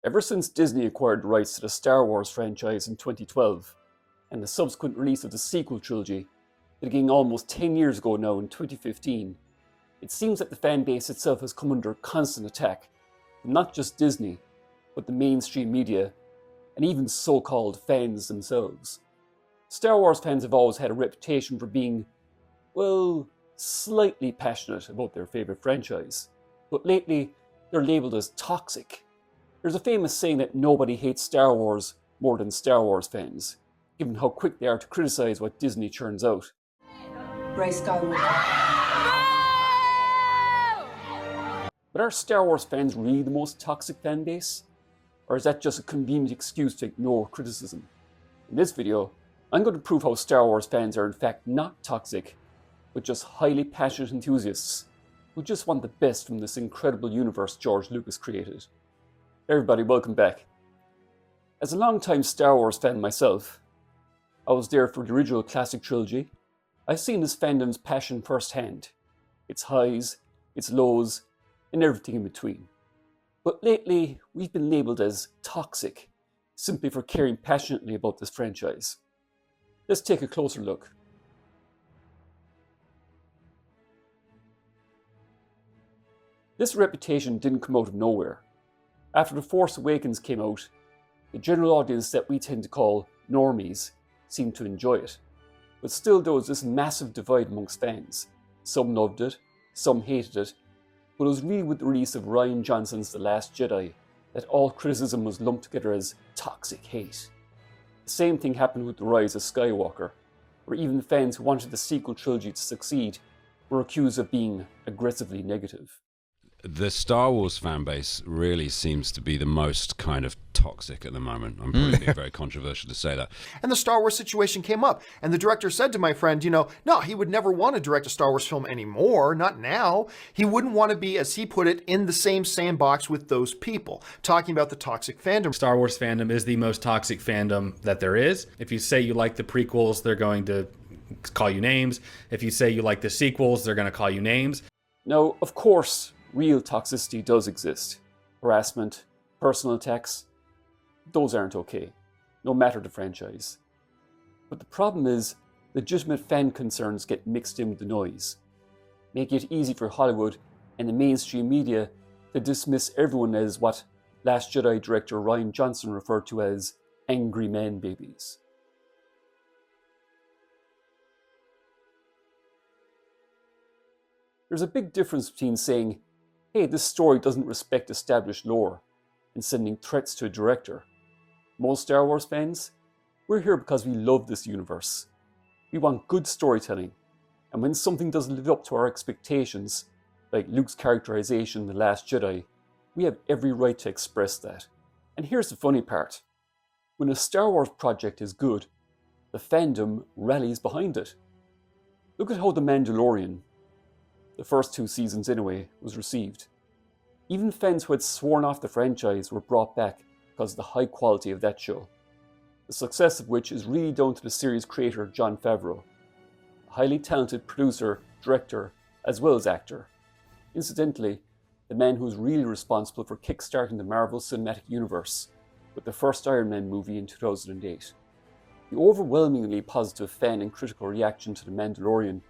Ever since Disney acquired the rights to the Star Wars franchise in 2012, and the subsequent release of the sequel trilogy, beginning almost 10 years ago now in 2015, it seems that the fan base itself has come under constant attack from not just Disney, but the mainstream media, and even so-called fans themselves. Star Wars fans have always had a reputation for being, well, slightly passionate about their favourite franchise, but lately they're labelled as toxic. There's a famous saying that nobody hates Star Wars more than Star Wars fans, given how quick they are to criticise what Disney churns out. Rey Skywalker. But are Star Wars fans really the most toxic fan base? Or is that just a convenient excuse to ignore criticism? In this video, I'm going to prove how Star Wars fans are in fact not toxic, but just highly passionate enthusiasts who just want the best from this incredible universe George Lucas created. Everybody, welcome back. As a long-time Star Wars fan myself, I was there for the original classic trilogy. I've seen this fandom's passion firsthand. Its highs, its lows, and everything in between. But lately, we've been labelled as toxic, simply for caring passionately about this franchise. Let's take a closer look. This reputation didn't come out of nowhere. After The Force Awakens came out, the general audience that we tend to call normies seemed to enjoy it. But still there was this massive divide amongst fans. Some loved it, some hated it, but it was really with the release of Rian Johnson's The Last Jedi that all criticism was lumped together as toxic hate. The same thing happened with The Rise of Skywalker, where even the fans who wanted the sequel trilogy to succeed were accused of being aggressively negative. The Star Wars fan base really seems to be the most kind of toxic at the moment. I'm probably being very controversial to say that. And the Star Wars situation came up, and the director said to my friend, no, he would never want to direct a Star Wars film anymore, not now. He wouldn't want to be, as he put it, in the same sandbox with those people, talking about the toxic fandom. Star Wars fandom is the most toxic fandom that there is. If you say you like the prequels, they're going to call you names. If you say you like the sequels, they're going to call you names. Now, of course, real toxicity does exist. Harassment, personal attacks, those aren't okay, no matter the franchise. But the problem is, legitimate fan concerns get mixed in with the noise, making it easy for Hollywood and the mainstream media to dismiss everyone as what Last Jedi director Rian Johnson referred to as angry man babies. There's a big difference between saying, hey, this story doesn't respect established lore, and sending threats to a director. Most Star Wars fans, we're here because we love this universe. We want good storytelling, and when something doesn't live up to our expectations, like Luke's characterization in The Last Jedi, we have every right to express that. And here's the funny part. When a Star Wars project is good, the fandom rallies behind it. Look at how The Mandalorian, the first 2 seasons anyway, was received. Even fans who had sworn off the franchise were brought back because of the high quality of that show, the success of which is really down to the series creator Jon Favreau, a highly talented producer, director, as well as actor. Incidentally, the man who is really responsible for kickstarting the Marvel Cinematic Universe with the first Iron Man movie in 2008. The overwhelmingly positive fan and critical reaction to The Mandalorian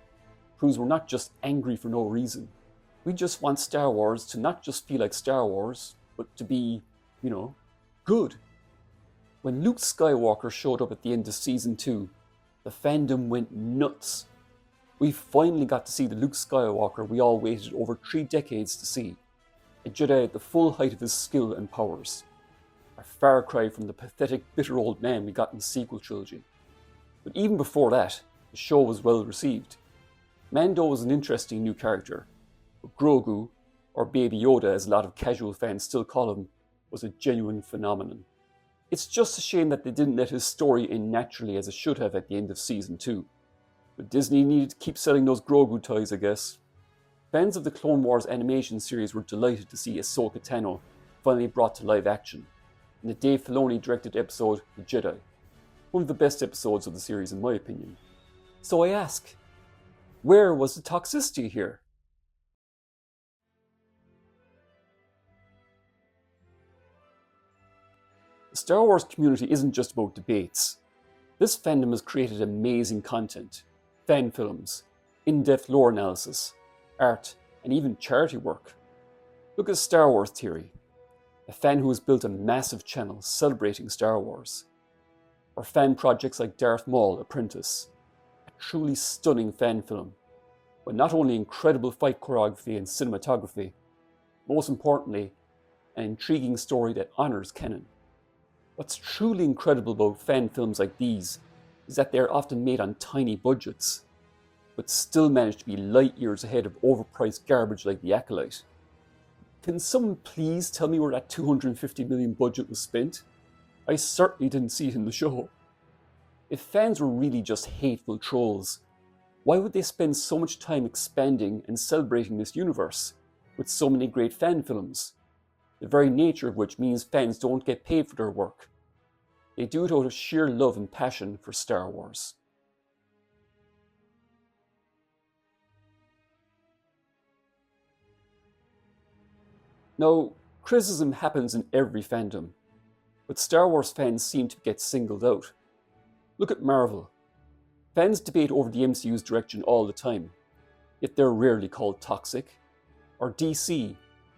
proves we're not just angry for no reason. We just want Star Wars to not just feel like Star Wars, but to be, good. When Luke Skywalker showed up at the end of Season 2, the fandom went nuts. We finally got to see the Luke Skywalker we all waited over 3 decades to see. A Jedi at the full height of his skill and powers. A far cry from the pathetic, bitter old man we got in the sequel trilogy. But even before that, the show was well received. Mando was an interesting new character, but Grogu, or Baby Yoda as a lot of casual fans still call him, was a genuine phenomenon. It's just a shame that they didn't let his story end naturally as it should have at the end of Season 2. But Disney needed to keep selling those Grogu toys, I guess. Fans of the Clone Wars animation series were delighted to see Ahsoka Tano finally brought to live action, in the Dave Filoni directed episode The Jedi, one of the best episodes of the series in my opinion. So I ask, where was the toxicity here? The Star Wars community isn't just about debates. This fandom has created amazing content, fan films, in-depth lore analysis, art, and even charity work. Look at Star Wars Theory, a fan who has built a massive channel celebrating Star Wars. Or fan projects like Darth Maul Apprentice, a truly stunning fan film, with not only incredible fight choreography and cinematography, most importantly, an intriguing story that honours canon. What's truly incredible about fan films like these is that they are often made on tiny budgets, but still manage to be light years ahead of overpriced garbage like The Acolyte. Can someone please tell me where that $250 million budget was spent? I certainly didn't see it in the show. If fans were really just hateful trolls, why would they spend so much time expanding and celebrating this universe with so many great fan films? The very nature of which means fans don't get paid for their work. They do it out of sheer love and passion for Star Wars. Now, criticism happens in every fandom, but Star Wars fans seem to get singled out. Look at Marvel. Fans debate over the MCU's direction all the time, yet they're rarely called toxic. Or DC,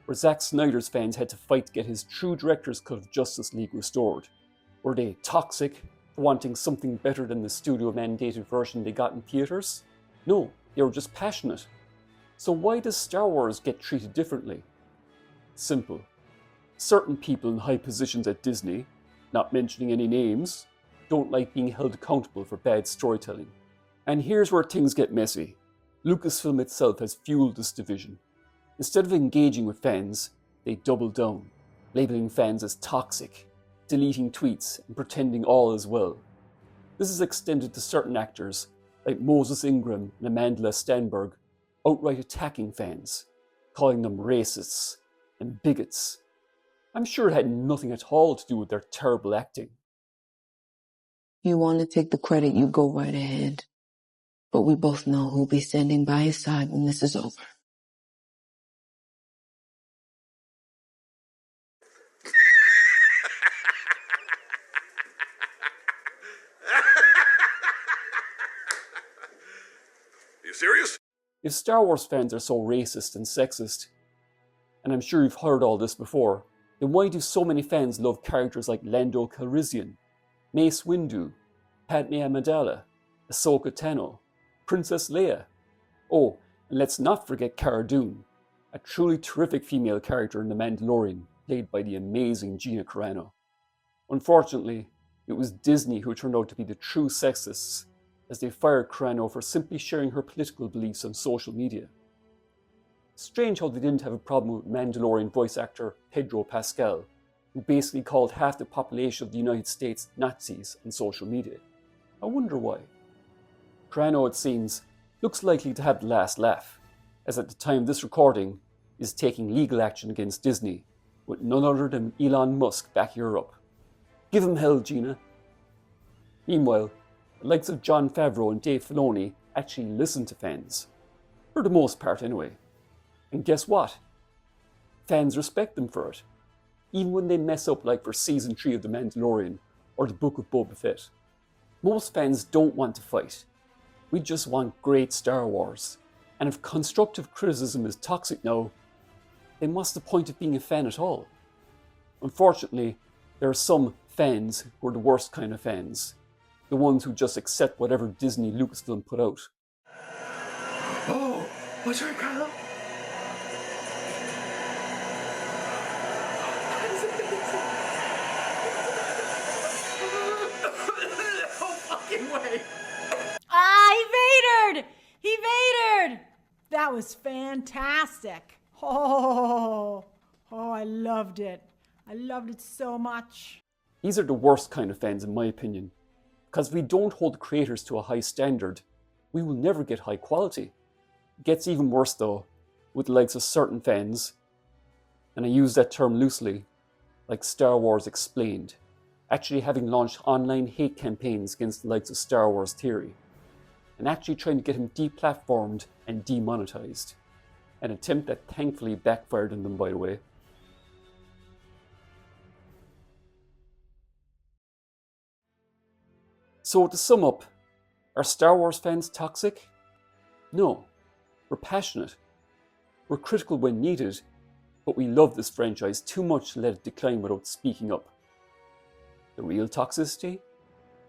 where Zack Snyder's fans had to fight to get his true director's cut of Justice League restored. Were they toxic for wanting something better than the studio-mandated version they got in theaters? No, they were just passionate. So why does Star Wars get treated differently? Simple. Certain people in high positions at Disney, not mentioning any names, don't like being held accountable for bad storytelling. And here's where things get messy. Lucasfilm itself has fueled this division. Instead of engaging with fans, they double down, labeling fans as toxic, deleting tweets and pretending all is well. This is extended to certain actors, like Moses Ingram and Amandla Stenberg, outright attacking fans, calling them racists and bigots. I'm sure it had nothing at all to do with their terrible acting. You want to take the credit, you go right ahead. But we both know who'll be standing by his side when this is over. You serious? If Star Wars fans are so racist and sexist, and I'm sure you've heard all this before, then why do so many fans love characters like Lando Calrissian, Mace Windu, Padme Amidala, Ahsoka Tano, Princess Leia? Oh, and let's not forget Cara Dune, a truly terrific female character in The Mandalorian, played by the amazing Gina Carano. Unfortunately, it was Disney who turned out to be the true sexists, as they fired Carano for simply sharing her political beliefs on social media. Strange how they didn't have a problem with Mandalorian voice actor Pedro Pascal, who basically called half the population of the United States Nazis on social media. I wonder why. Carano, it seems, looks likely to have the last laugh, as at the time of this recording is taking legal action against Disney, with none other than Elon Musk backing her up. Give him hell, Gina. Meanwhile, the likes of Jon Favreau and Dave Filoni actually listen to fans. For the most part, anyway. And guess what? Fans respect them for it. Even when they mess up like for Season 3 of The Mandalorian or The Book of Boba Fett. Most fans don't want to fight. We just want great Star Wars. And if constructive criticism is toxic now, then what's the point of being a fan at all? Unfortunately, there are some fans who are the worst kind of fans. The ones who just accept whatever Disney Lucasfilm put out. Oh, what's right, Kyle? No fucking way. He vatored! That was fantastic. Oh, I loved it. I loved it so much. These are the worst kind of fans in my opinion. Because if we don't hold creators to a high standard, we will never get high quality. It gets even worse though, with the likes of certain fans, and I use that term loosely, like Star Wars Explained, actually having launched online hate campaigns against the likes of Star Wars Theory, and actually trying to get him deplatformed and demonetized. An attempt that thankfully backfired on them, by the way. So to sum up, are Star Wars fans toxic? No, we're passionate. We're critical when needed, but we love this franchise too much to let it decline without speaking up. The real toxicity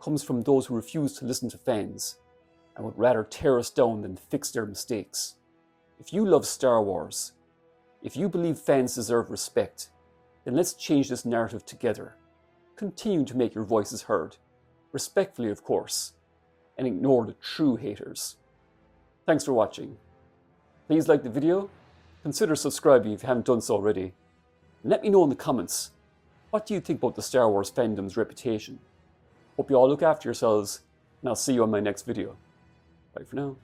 comes from those who refuse to listen to fans and would rather tear us down than fix their mistakes. If you love Star Wars, if you believe fans deserve respect, then let's change this narrative together. Continue to make your voices heard, respectfully of course, and ignore the true haters. Thanks for watching. Please like the video, consider subscribing if you haven't done so already, and let me know in the comments, what do you think about the Star Wars fandom's reputation? Hope you all look after yourselves, and I'll see you on my next video. Bye for now.